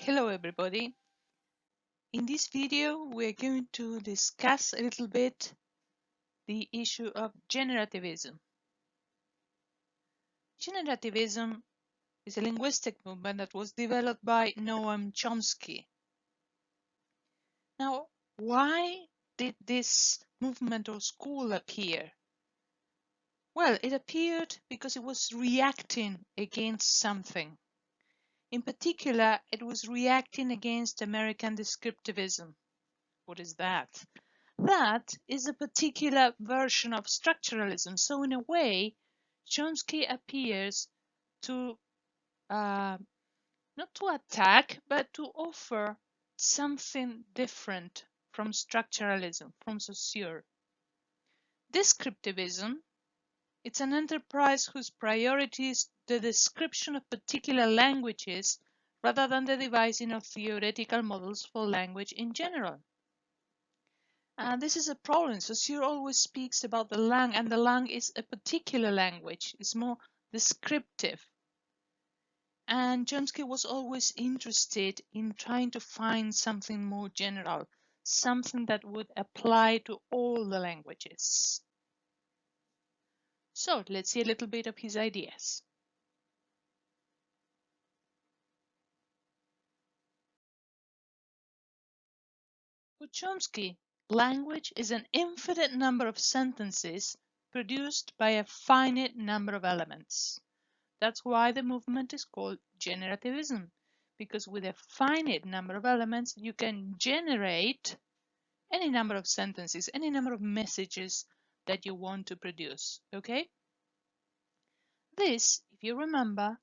Hello everybody. In this video we're going to discuss a little bit the issue of generativism. Generativism is a linguistic movement that was developed by Noam Chomsky. Now, why did this movement or school appear? Well, it appeared because it was reacting against something. In particular, it was reacting against American descriptivism. What is that? That is a particular version of structuralism. So in a way, Chomsky appears to not to attack, but to offer something different from structuralism, from Saussure. Descriptivism, it's an enterprise whose priority is the description of particular languages rather than the devising of theoretical models for language in general. And this is a problem. Saussure always speaks about the langue, and the langue is a particular language. It's more descriptive. And Chomsky was always interested in trying to find something more general, something that would apply to all the languages. So let's see a little bit of his ideas. For Chomsky, language is an infinite number of sentences produced by a finite number of elements. That's why the movement is called generativism, because with a finite number of elements, you can generate any number of sentences, any number of messages that you want to produce, okay? This, if you remember,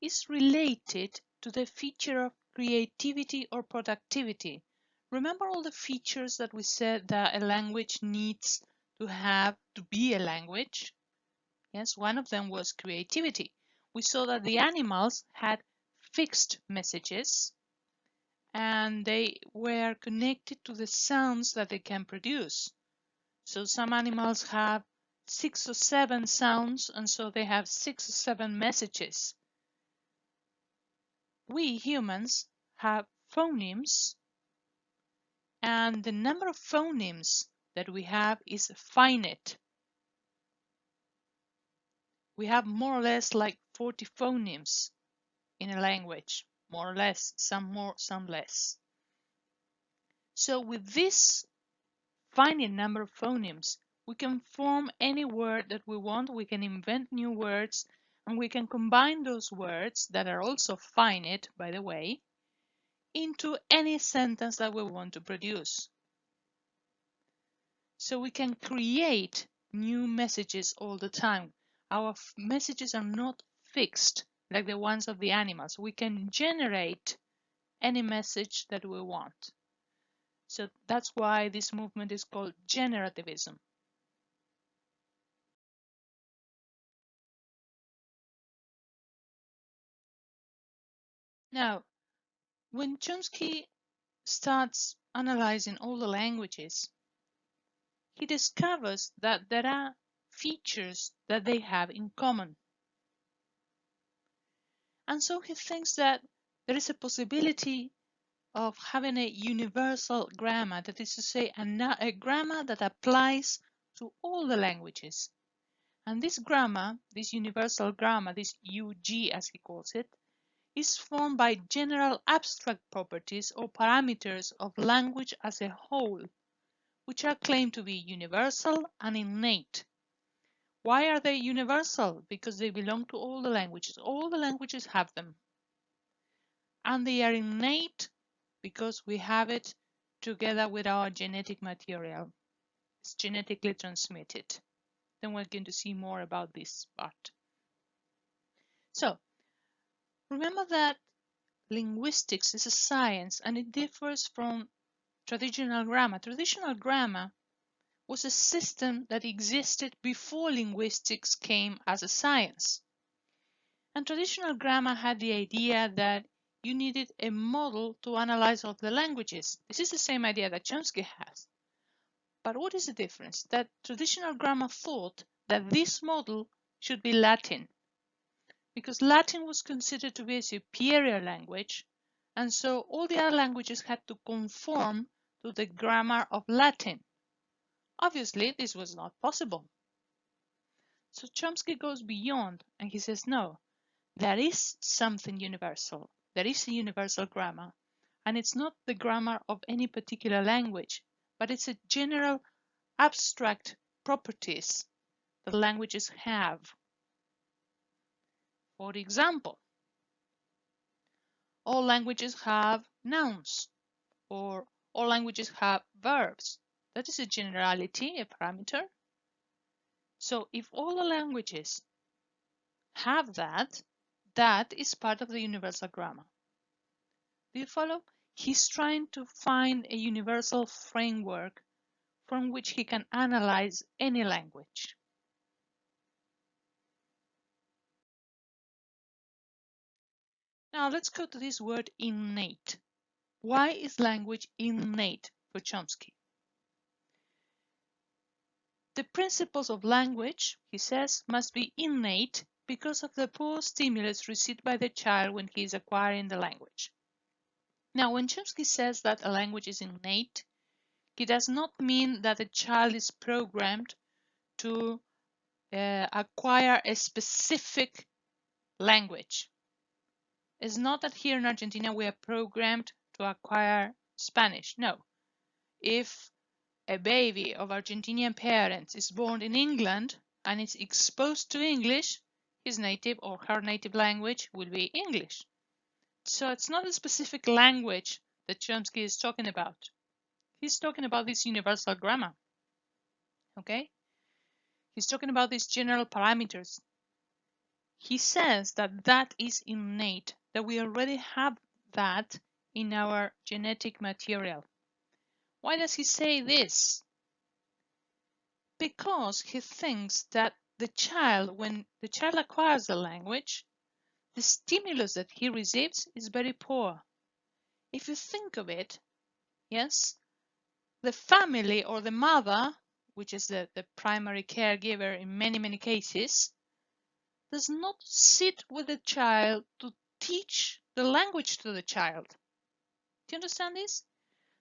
is related to the feature of creativity or productivity. Remember all the features that we said that a language needs to have to be a language? Yes, one of them was creativity. We saw that the animals had fixed messages and they were connected to the sounds that they can produce. So some animals have 6 or 7 sounds, and so they have 6 or 7 messages. We humans have phonemes, and the number of phonemes that we have is finite. We have more or less like 40 phonemes in a language, more or less, some more, some less. So with this finite number of phonemes, we can form any word that we want, we can invent new words, and we can combine those words that are also finite, by the way, into any sentence that we want to produce. So we can create new messages all the time. Our messages are not fixed like the ones of the animals. We can generate any message that we want. So that's why this movement is called generativism. Now, when Chomsky starts analyzing all the languages, he discovers that there are features that they have in common. And so he thinks that there is a possibility of having a universal grammar, that is to say, a grammar that applies to all the languages. And this grammar, this universal grammar, this UG as he calls it, is formed by general abstract properties or parameters of language as a whole, which are claimed to be universal and innate. Why are they universal? Because they belong to all the languages. All the languages have them. And they are innate because we have it together with our genetic material. It's genetically transmitted. Then we're going to see more about this part. So, remember that linguistics is a science and it differs from traditional grammar. Traditional grammar was a system that existed before linguistics came as a science. And traditional grammar had the idea that you needed a model to analyze all the languages. This is the same idea that Chomsky has. But what is the difference? That traditional grammar thought that this model should be Latin, because Latin was considered to be a superior language, And so all the other languages had to conform to the grammar of Latin. Obviously, this was not possible. So Chomsky goes beyond and he says, no, there is something universal. There is a universal grammar. And it's not the grammar of any particular language, but it's a general abstract properties that languages have. For example, all languages have nouns, or all languages have verbs. That is a generality, a parameter. So if all the languages have that, that is part of the universal grammar. Do you follow? He's trying to find a universal framework from which he can analyze any language. Now let's go to this word innate. Why is language innate for Chomsky? The principles of language, he says, must be innate because of the poor stimulus received by the child when he is acquiring the language. Now, when Chomsky says that a language is innate, he does not mean that a child is programmed to acquire a specific language. It's not that here in Argentina we are programmed to acquire Spanish. No. If a baby of Argentinian parents is born in England and is exposed to English, his native or her native language will be English. So it's not a specific language that Chomsky is talking about. He's talking about this universal grammar. Okay? He's talking about these general parameters. He says that that is innate, that we already have that in our genetic material. Why does he say this? Because he thinks that the child, when the child acquires the language, the stimulus that he receives is very poor. If you think of it, yes, the family or the mother, which is the primary caregiver in many cases, does not sit with the child to teach the language to the child. Do you understand this?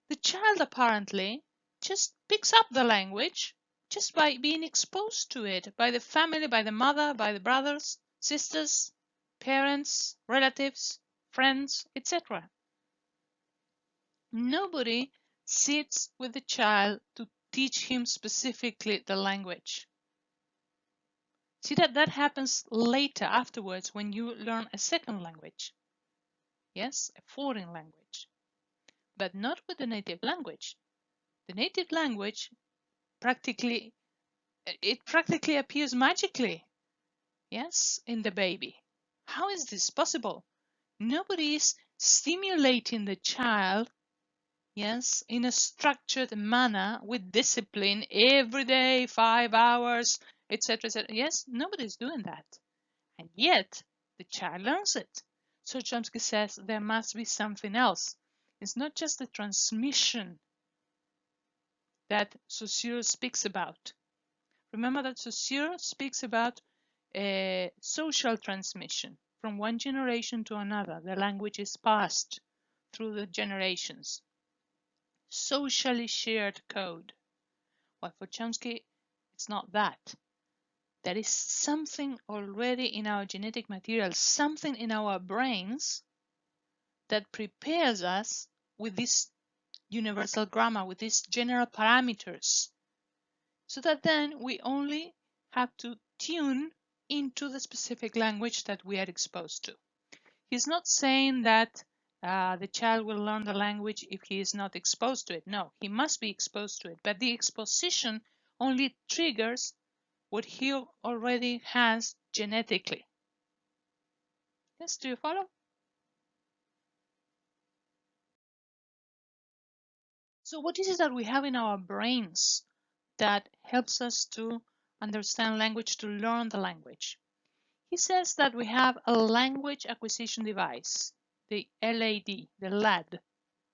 The child apparently just picks up the language just by being exposed to it by the family, by the mother, by the brothers, sisters, parents, relatives, friends, etc. Nobody sits with the child to teach him specifically the language. See that happens later, afterwards, when you learn a second language. Yes, a foreign language. But not with the native language. The native language practically appears magically, yes, in the baby. How is this possible? Nobody is stimulating the child, yes, in a structured manner with discipline every day, 5 hours, etc., etc. Yes, nobody's doing that. And yet, the child learns it. So Chomsky says there must be something else. It's not just the transmission that Saussure speaks about. Remember that Saussure speaks about a social transmission from one generation to another. The language is passed through the generations. Socially shared code. Well, for Chomsky, it's not that. There is something already in our genetic material, something in our brains that prepares us with this universal grammar, with these general parameters, so that then we only have to tune into the specific language that we are exposed to. He's not saying that the child will learn the language if he is not exposed to it. No, he must be exposed to it. But the exposition only triggers what he already has genetically. Yes, do you follow? So what is it that we have in our brains that helps us to understand language, to learn the language? He says that we have a language acquisition device, the LAD, the LAD.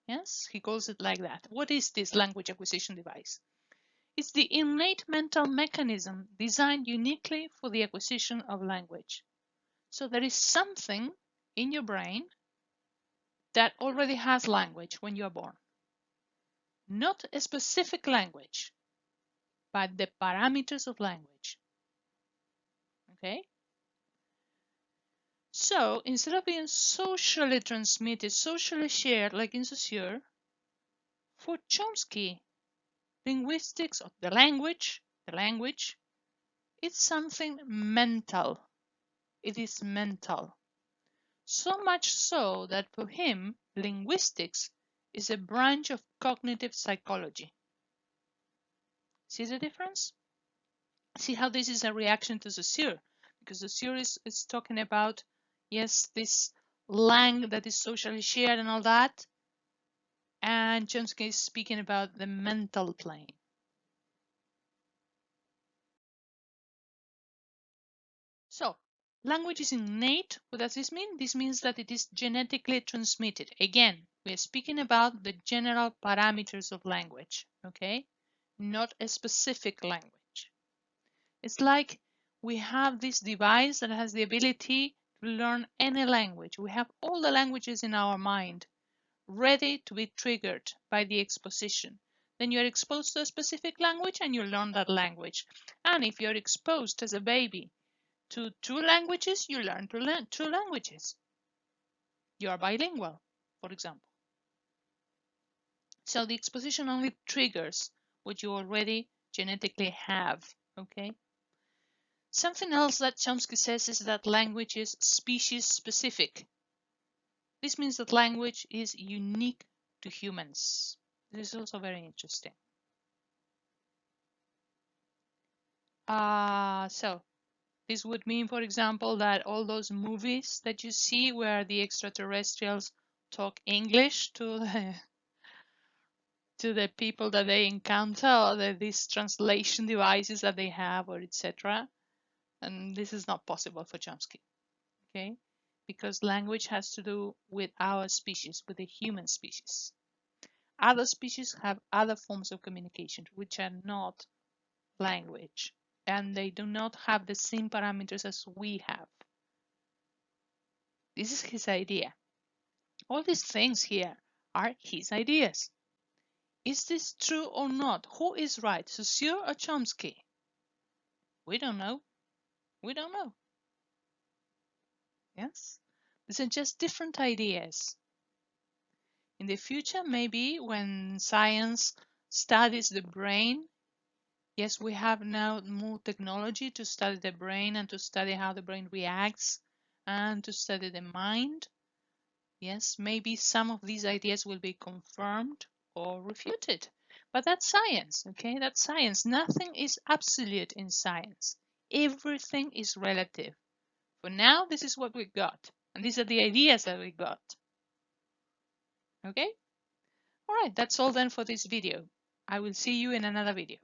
Yes, he calls it like that. What is this language acquisition device? It's the innate mental mechanism designed uniquely for the acquisition of language. So there is something in your brain that already has language when you are born. Not a specific language, but the parameters of language. Okay? So instead of being socially transmitted, socially shared like in Saussure, for Chomsky, linguistics of the language, it's something mental. It is mental. So much so that for him, linguistics is a branch of cognitive psychology. See the difference? See how this is a reaction to Saussure? Because Saussure is talking about, yes, this lang that is socially shared and all that. And Chomsky is speaking about the mental plane. So, language is innate. What does this mean? This means that it is genetically transmitted. Again, we are speaking about the general parameters of language, okay? Not a specific language. It's like we have this device that has the ability to learn any language. We have all the languages in our mind ready to be triggered by the exposition. Then you're exposed to a specific language and you learn that language. And if you're exposed as a baby to 2 languages, you learn to learn 2 languages. You are bilingual, for example. So the exposition only triggers what you already genetically have, okay? Something else that Chomsky says is that language is species specific. This means that language is unique to humans. This is also very interesting. So this would mean, for example, that all those movies that you see where the extraterrestrials talk English to the people that they encounter, or these translation devices that they have, or etc. And this is not possible for Chomsky, okay? Because language has to do with our species, with the human species. Other species have other forms of communication, which are not language, and they do not have the same parameters as we have. This is his idea. All these things here are his ideas. Is this true or not? Who is right, Saussure or Chomsky? We don't know. We don't know. Yes? These are just different ideas. In the future, maybe when science studies the brain, yes, we have now more technology to study the brain and to study how the brain reacts and to study the mind. Yes, maybe some of these ideas will be confirmed or refuted. But that's science, okay? That's science. Nothing is absolute in science. Everything is relative. For now, this is what we got. And these are the ideas that we got. Okay? All right, that's all then for this video. I will see you in another video.